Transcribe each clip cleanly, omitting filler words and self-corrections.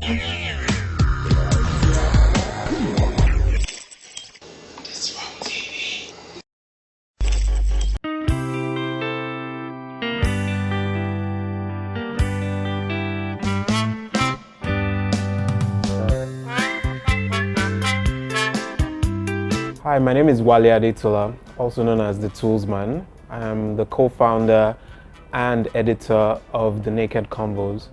Hi, my name is Wale Adetula, also known as the Toolsman. I am the co-founder and editor of the Naked Convos.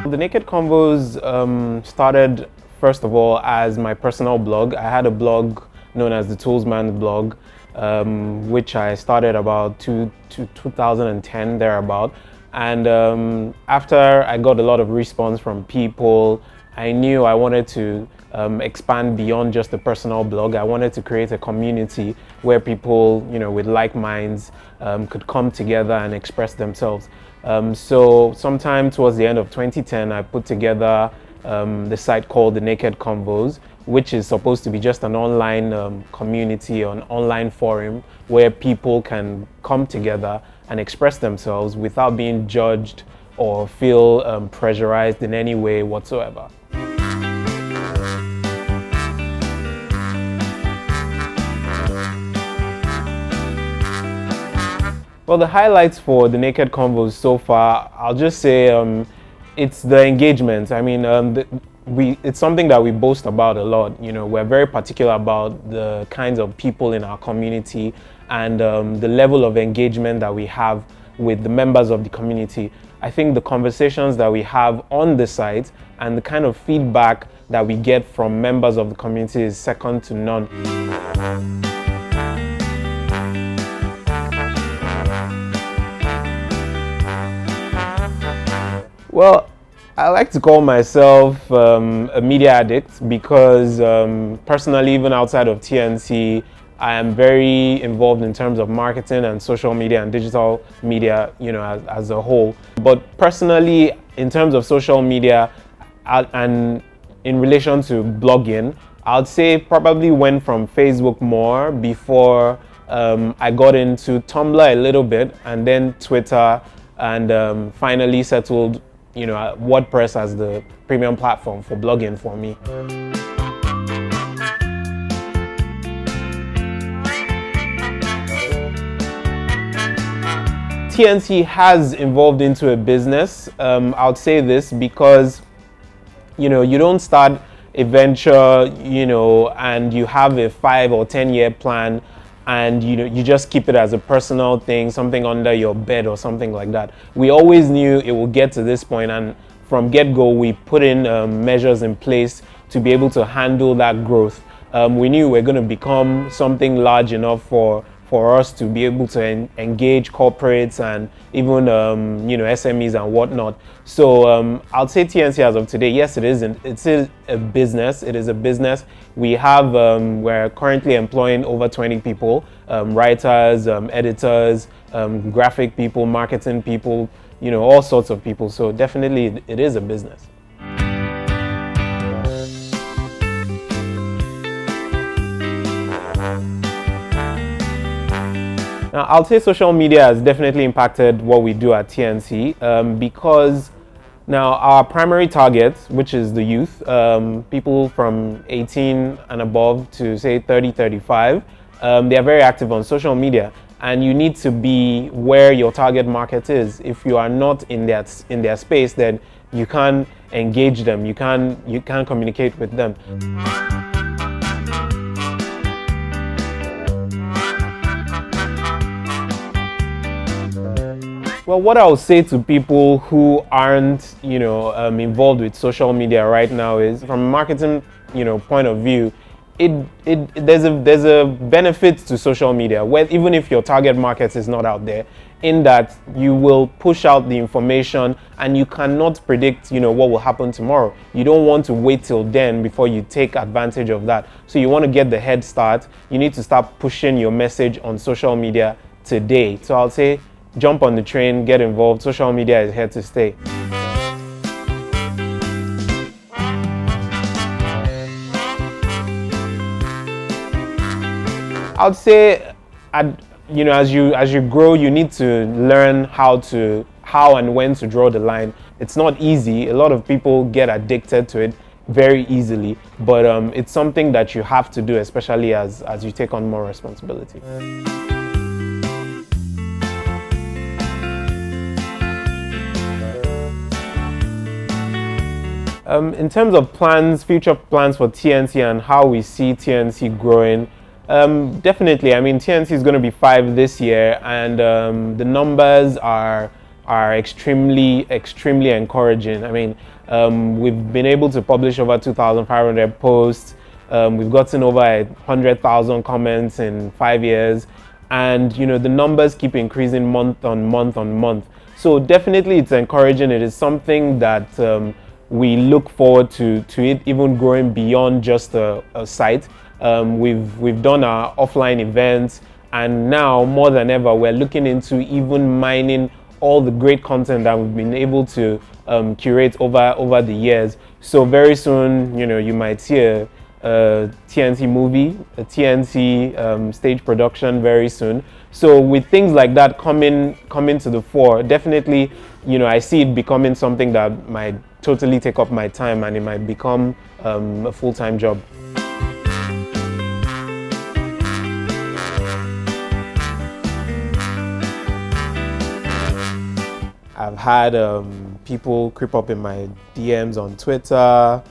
The Naked Convos started, first of all, as my personal blog. I had a blog known as the Toolsman blog, which I started about 2010, thereabout. And after I got a lot of response from people, I knew I wanted to expand beyond just a personal blog. I wanted to create a community where people, with like minds could come together and express themselves. So sometime towards the end of 2010, I put together the site called the Naked Convos, which is supposed to be just an online community, an online forum where people can come together and express themselves without being judged or feel pressurized in any way whatsoever. Well, the highlights for the Naked Convos so far, I'll just say it's the engagement. I mean, it's something that we boast about a lot. We're very particular about the kinds of people in our community and the level of engagement that we have with the members of the community. I think the conversations that we have on the site and the kind of feedback that we get from members of the community is second to none. Well, I like to call myself a media addict because personally, even outside of TNC, I am very involved in terms of marketing and social media and digital media, as a whole. But personally, in terms of social media and in relation to blogging, I'd say probably went from Facebook more before I got into Tumblr a little bit, and then Twitter, and finally settled WordPress as the premium platform for blogging for me. TNC has evolved into a business. I'll say this because, you don't start a venture, and you have a 5 or 10 year plan, and you just keep it as a personal thing, something under your bed or something like that. We always knew it would get to this point, and from get-go we put in measures in place to be able to handle that growth. We knew we were going to become something large enough for us to be able to engage corporates and even SMEs and whatnot. So I'll say TNC as of today, yes, it's a business. It is a business. We have we're currently employing over 20 people, writers, editors, graphic people, marketing people, all sorts of people. So definitely it is a business. Now, I'll say social media has definitely impacted what we do at TNC because now our primary target, which is the youth, people from 18 and above to say 30, 35, they are very active on social media, and you need to be where your target market is. If you are not in their space, then you can't engage them, you can't communicate with them. Well, what I would say to people who aren't, involved with social media right now is, from a marketing, point of view, there's a benefit to social media, where even if your target market is not out there, in that you will push out the information and you cannot predict, what will happen tomorrow. You don't want to wait till then before you take advantage of that. So you want to get the head start. You need to start pushing your message on social media today. So I'll say, jump on the train, get involved. Social media is here to stay. I'd say, you know, as you grow, you need to learn how and when to draw the line. It's not easy. A lot of people get addicted to it very easily, but it's something that you have to do, especially as you take on more responsibility. In terms of plans, future plans for TNC and how we see TNC growing, definitely. I mean, TNC is going to be 5 this year, and the numbers are extremely encouraging. I mean, we've been able to publish over 2,500 posts. We've gotten over 100,000 comments in 5 years, and you know, the numbers keep increasing month on month. So definitely, it's encouraging. It is something that we look forward to it even growing beyond just a site. We've done our offline events, and now more than ever we're looking into even mining all the great content that we've been able to curate over the years. So very soon, you know, you might see a TNC movie, a TNC stage production very soon. So with things like that coming to the fore, definitely, you know, I see it becoming something that might totally take up my time, and it might become a full-time job. I've had people creep up in my DMs on Twitter,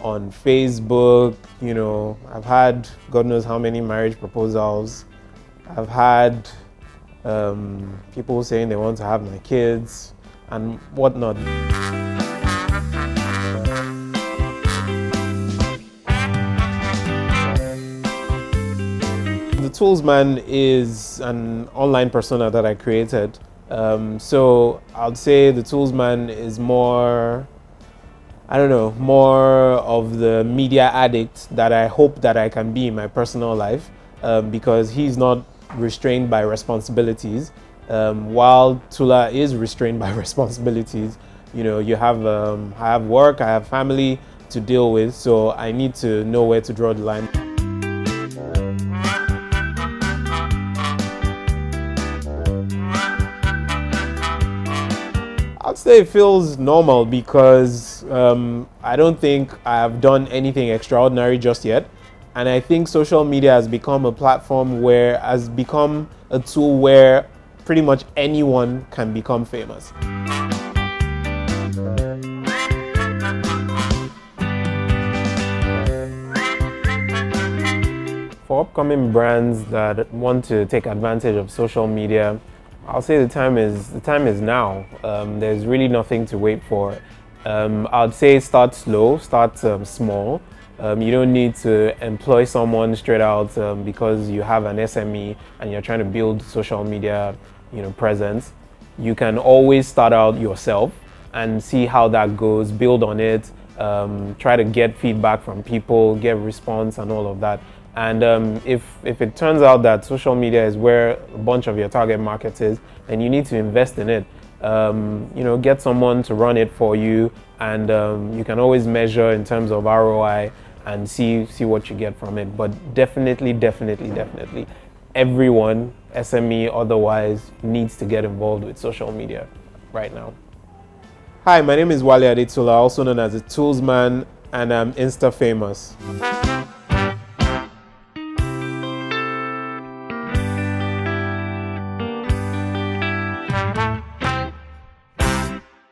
on Facebook. You know, I've had God knows how many marriage proposals. I've had people saying they want to have my kids and whatnot. The Toolsman is an online persona that I created. So I'd say the Toolsman is more, I don't know, more of the media addict that I hope that I can be in my personal life, because he's not restrained by responsibilities. While Tula is restrained by responsibilities. You know, I have work, I have family to deal with, so I need to know where to draw the line. I'd say it feels normal because I don't think I've done anything extraordinary just yet. And I think social media has become a platform has become a tool where pretty much anyone can become famous. For upcoming brands that want to take advantage of social media, I'll say the time is now. There's really nothing to wait for. I'd say start slow, start small. You don't need to employ someone straight out because you have an SME and you're trying to build social media, you know, presence. You can always start out yourself and see how that goes, build on it, try to get feedback from people, get response and all of that. And if it turns out that social media is where a bunch of your target market is, then you need to invest in it. You know, get someone to run it for you, and you can always measure in terms of ROI and see what you get from it. But definitely, everyone, SME otherwise, needs to get involved with social media right now. Hi, my name is Wale Adetula, also known as the Toolsman, and I'm Instafamous.